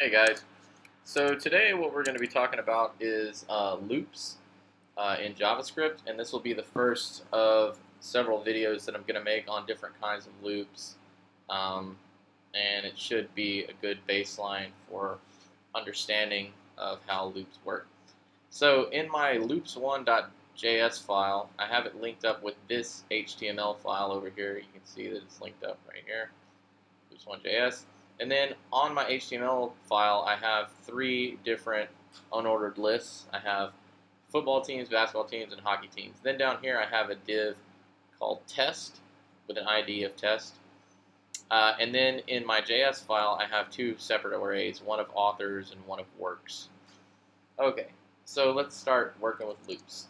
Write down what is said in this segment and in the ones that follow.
Hey guys, so today what we're going to be talking about is loops in JavaScript, and this will be the first of several videos that I'm going to make on different kinds of loops, um, and it should be a good baseline for understanding of how loops work. So in my loops1.js file, I have it linked up with this HTML file over here. You can see that it's linked up right here, loops1.js. And then on my HTML file, I have three different unordered lists. I have football teams, basketball teams, and hockey teams. Then down here, I have a div called test with an ID of test. And then in my JS file, I have two separate arrays, one of authors and one of works. Okay, so let's start working with loops.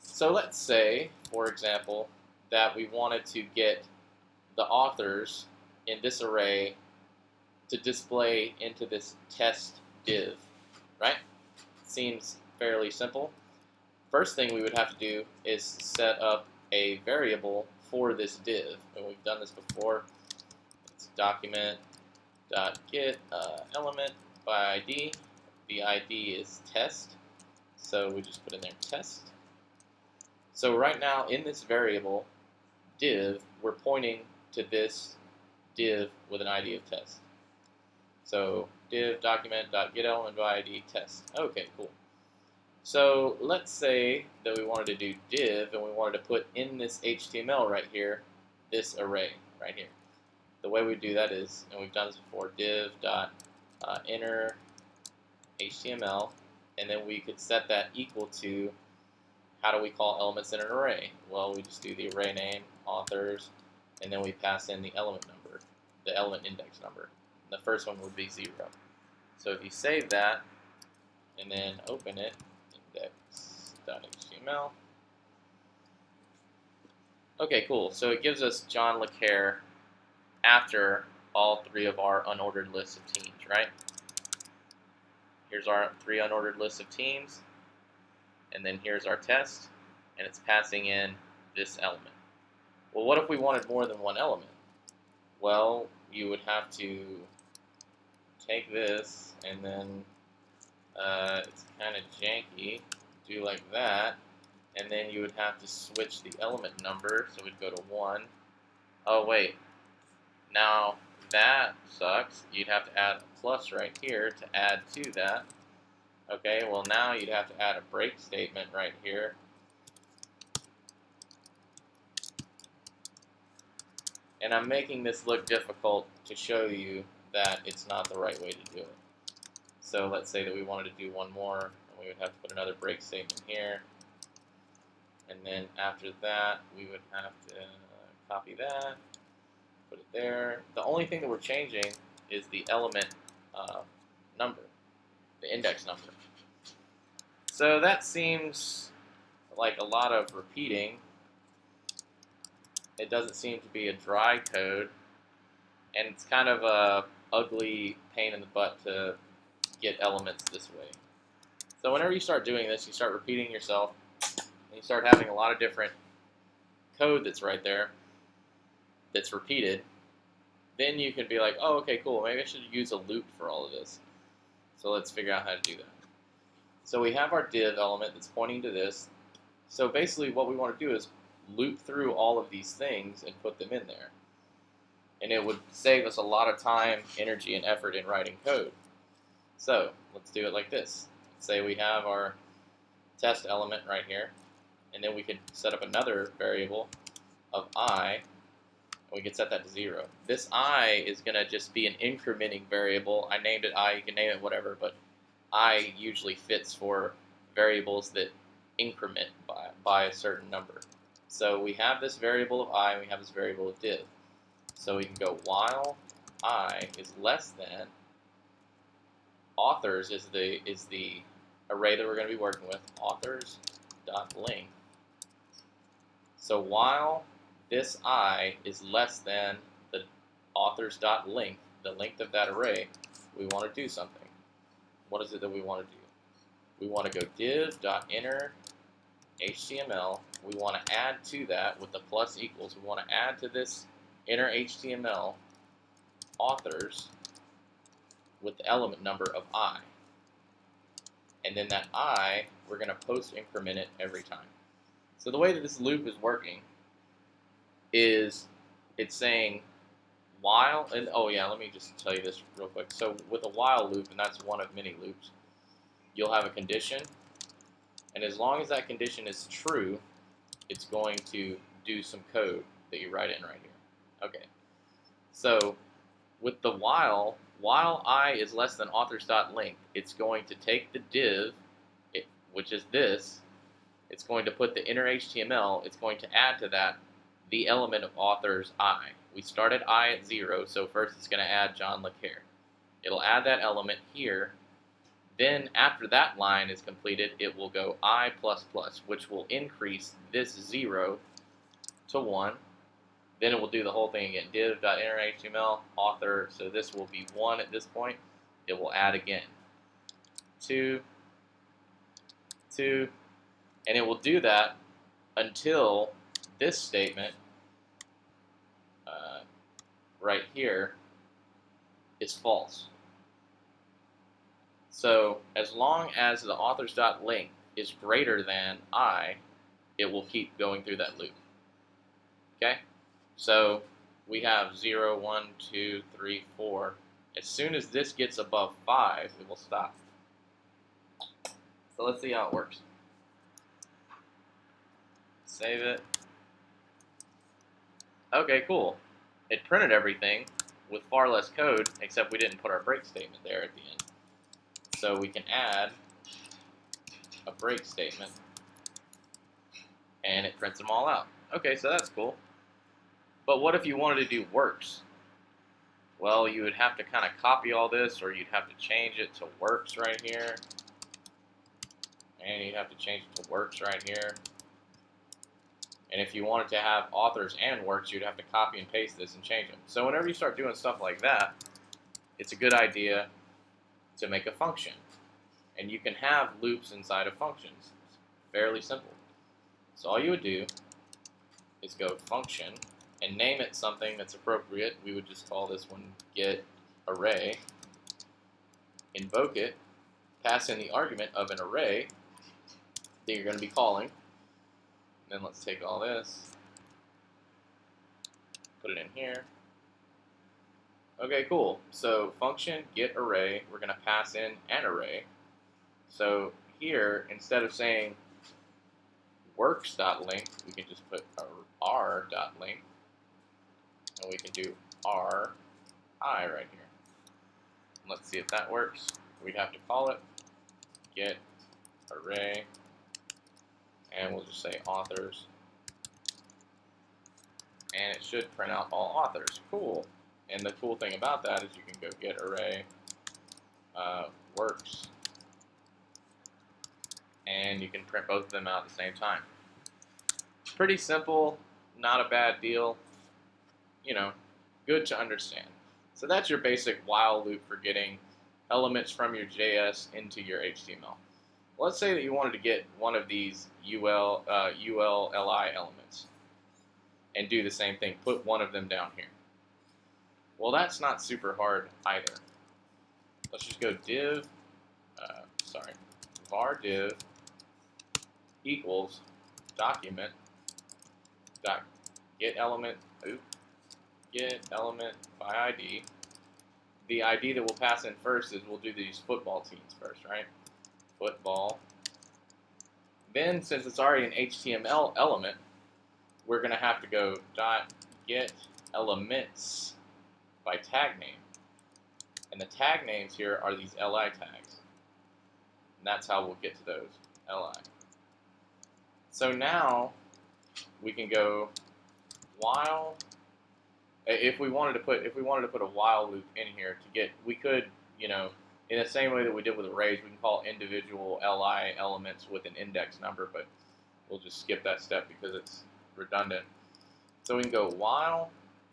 So let's say, for example, that we wanted to get the authors in this array to display into this test div, right? Seems fairly simple. First thing we would have to do is set up a variable for this div, and we've done this before. It's document.get element by ID. The ID is test, so we just put in there test. So right now in this variable div, we're pointing to this div with an ID of test. So div document.getElement by ID test. Okay, cool. So let's say that we wanted to do div and we wanted to put in this HTML right here, this array right here. The way we do that is, and we've done this before, div.enter HTML, and then we could set that equal to, how do we call elements in an array? Well, we just do the array name, authors, and then we pass in the element number, the element index number. The first one would be 0. So if you save that and then open it, index.html. Okay, cool. So it gives us John LeCare after all three of our unordered lists of teams, right? Here's our three unordered lists of teams, and then here's our test, and it's passing in this element. Well, what if we wanted more than one element? Well, you would have to take this, and then it's kind of janky, do like that, and then you would have to switch the element number, so we'd go to 1. Oh wait, now that sucks. You'd have to add a plus right here to add to that. Okay, well now you'd have to add a break statement right here. And I'm making this look difficult to show you that it's not the right way to do it. So let's say that we wanted to do one more, and we would have to put another break statement here. And then after that, we would have to copy that, put it there. The only thing that we're changing is the element number, the index number. So that seems like a lot of repeating. It doesn't seem to be a dry code, and it's kind of a ugly pain in the butt to get elements this way. So whenever you start doing this, you start repeating yourself, and you start having a lot of different code that's right there that's repeated. Then you can be like, oh, okay, cool, maybe I should use a loop for all of this. So let's figure out how to do that. So we have our div element that's pointing to this. So basically what we want to do is loop through all of these things and put them in there. And it would save us a lot of time, energy, and effort in writing code. So let's do it like this. Say we have our test element right here, and then we could set up another variable of I, and we could set that to 0. This I is going to just be an incrementing variable. I named it I, you can name it whatever, but I usually fits for variables that increment by a certain number. So we have this variable of I, and we have this variable of div. So we can go while I is less than authors is the array that we're going to be working with, authors.length. So while this I is less than the authors.length, the length of that array, we want to do something. What is it that we want to do? We want to go div.enter HTML. We want to add to that with the plus equals. We want to add to this inner HTML authors with the element number of I. And then that I, we're going to post increment it every time. So the way that this loop is working is it's saying while, and oh yeah, let me just tell you this real quick. So with a while loop, and that's one of many loops, you'll have a condition, and as long as that condition is true, it's going to do some code that you write in right here. Okay, so with the while I is less than authors.length, it's going to take the div, which is this, it's going to put the inner HTML, it's going to add to that the element of authors I. We start at I at 0, so first it's going to add John LeCare. It'll add that element here. Then after that line is completed, it will go I++, which will increase this 0 to 1. Then it will do the whole thing again, div.innerHTML, author, so this will be 1 at this point. It will add again, 2, 2, and it will do that until this statement right here is false. So as long as the authors.length is greater than I, it will keep going through that loop. Okay? So we have 0, 1, 2, 3, 4. As soon as this gets above 5, it will stop. So let's see how it works. Save it. Okay, cool. It printed everything with far less code, except we didn't put our break statement there at the end. So we can add a break statement, and it prints them all out. Okay, so that's cool. But what if you wanted to do works? Well, you would have to kind of copy all this, or you'd have to change it to works right here. And you'd have to change it to works right here. And if you wanted to have authors and works, you'd have to copy and paste this and change them. So whenever you start doing stuff like that, it's a good idea to make a function. And you can have loops inside of functions. It's fairly simple. So all you would do is go function and name it something that's appropriate. We would just call this one get array. Invoke it, pass in the argument of an array that you're going to be calling. Then let's take all this, put it in here. Okay, cool. So function get array, we're going to pass in an array. So here, instead of saying works.length, we can just put r.length, and we can do ri right here. Let's see if that works. We'd have to call it get array, and we'll just say authors, and it should print out all authors. Cool. And the cool thing about that is you can go get array works, and you can print both of them out at the same time. Pretty simple, not a bad deal, you know, good to understand. So that's your basic while loop for getting elements from your JS into your HTML. Let's say that you wanted to get one of these ULLI elements and do the same thing, put one of them down here. Well, that's not super hard either. Let's just go var div equals document dot get element by ID. The ID that we'll pass in first is we'll do these football teams first, right? Football. Then, since it's already an HTML element, we're going to have to go dot get elements by tag name. And the tag names here are these li tags. And that's how we'll get to those, li. So now we can go while. If we wanted to put a while loop in here to get, we could, you know, in the same way that we did with arrays, we can call individual li elements with an index number, but we'll just skip that step because it's redundant. So we can go while.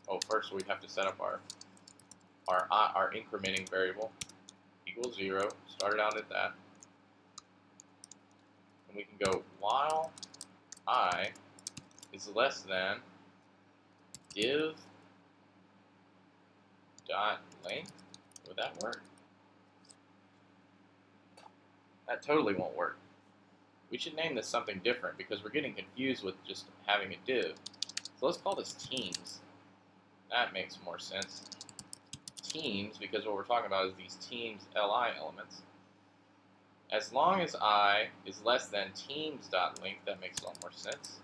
Oh, first we have to set up our incrementing variable equals 0. Start it out at that. And we can go while I is less than div dot length. Would that work? That totally won't work. We should name this something different because we're getting confused with just having a div. So let's call this teams. That makes more sense. Teams, because what we're talking about is these teams li elements. As long as I is less than teams.length, that makes a lot more sense.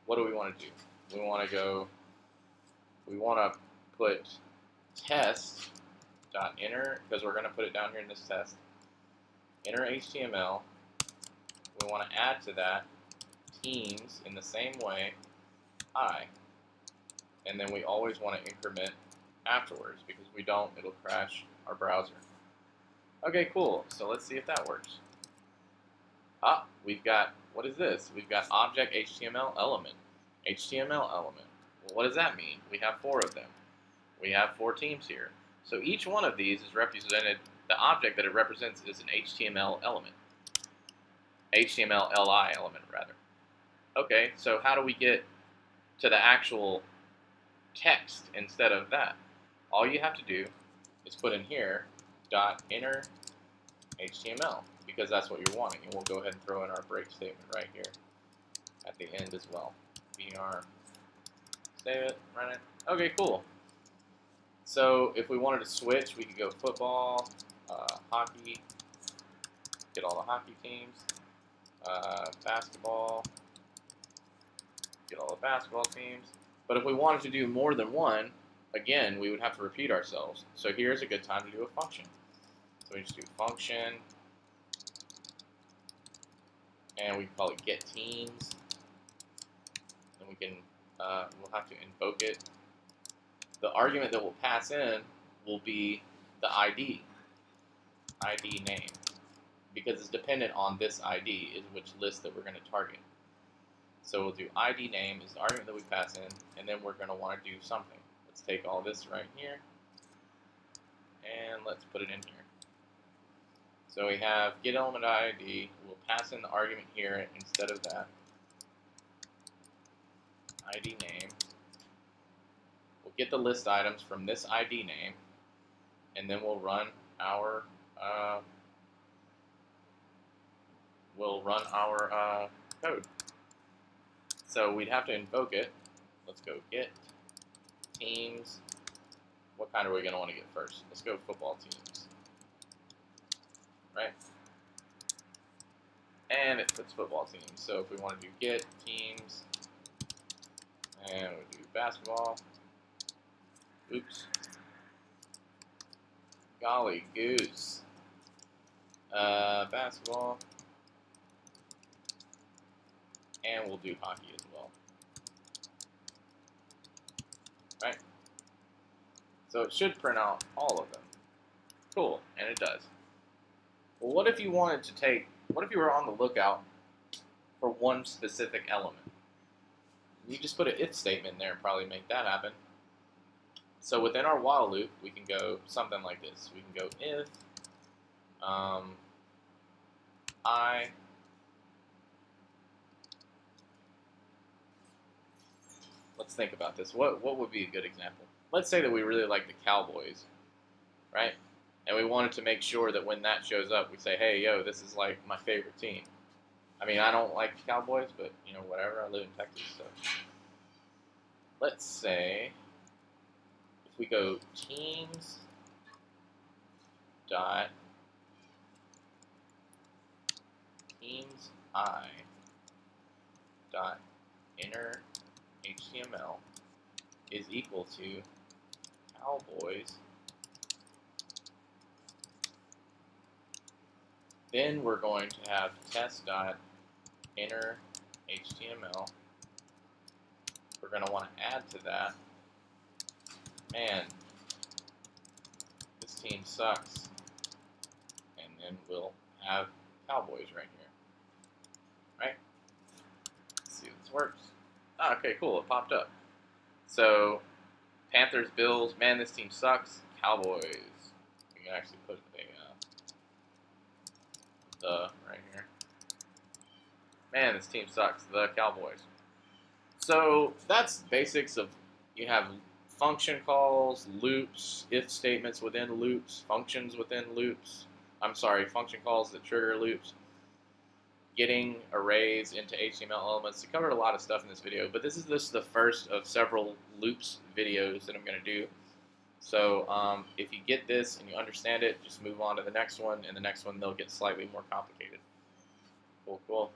What do we want to do? We want to put test.enter, because we're going to put it down here in this test. Enter HTML. We want to add to that teams in the same way, I. And then we always want to increment afterwards, because if we don't, it'll crash our browser. Okay, cool. So let's see if that works. We've got, what is this? We've got object HTML element. HTML element. Well, what does that mean? We have 4 of them. We have 4 teams here. So each one of these is represented, the object that it represents is an HTML element. HTML li element, rather. Okay, so how do we get to the actual text instead of that? All you have to do is put in here .enter HTML, because that's what you're wanting. And we'll go ahead and throw in our break statement right here at the end as well. BR, save it, run it. Okay, cool. So if we wanted to switch, we could go football, hockey, get all the hockey teams, basketball, get all the basketball teams. But if we wanted to do more than one, again, we would have to repeat ourselves. So here's a good time to do a function. So we just do function, and we call it get teams. Then we can, we'll have to invoke it. The argument that we'll pass in will be the ID name, because it's dependent on this ID is which list that we're going to target. So we'll do ID name is the argument that we pass in, and then we're going to want to do something. Let's take all this right here, and let's put it in here. So we have get element ID. We'll pass in the argument here instead of that. ID name. We'll get the list items from this ID name, and then we'll run our code. So we'd have to invoke it. Let's go get teams. What kind are we going to want to get first? Let's go football teams. Right? And it puts football teams. So if we want to do get teams, and we do basketball. Oops. Golly goose. Basketball. And we'll do hockey as well. Right? So it should print out all of them. Cool, and it does. Well, what if you wanted to what if you were on the lookout for one specific element? You just put an if statement in there and probably make that happen. So within our while loop, we can go something like this. We can go if I let's think about this. What would be a good example? Let's say that we really like the Cowboys, right? And we wanted to make sure that when that shows up, we say, hey, yo, this is like my favorite team. I mean, I don't like the Cowboys, but, you know, whatever. I live in Texas, so. Let's say if we go teams dot teams I dot inner HTML is equal to Cowboys, then we're going to have test.inner HTML. We're going to want to add to that, man, this team sucks, and then we'll have Cowboys right here, right? Let's see if this works. Okay, cool, it popped up. So, Panthers, Bills, man, this team sucks. Cowboys. We can actually put the right here. Man, this team sucks. The Cowboys. So, that's basics of, you have function calls, loops, if statements within loops, functions within loops, I'm sorry, function calls that trigger loops, getting arrays into HTML elements. We covered a lot of stuff in this video, but this is just the first of several loops videos that I'm going to do. So if you get this and you understand it, just move on to the next one, and the next one they'll get slightly more complicated. Cool, cool.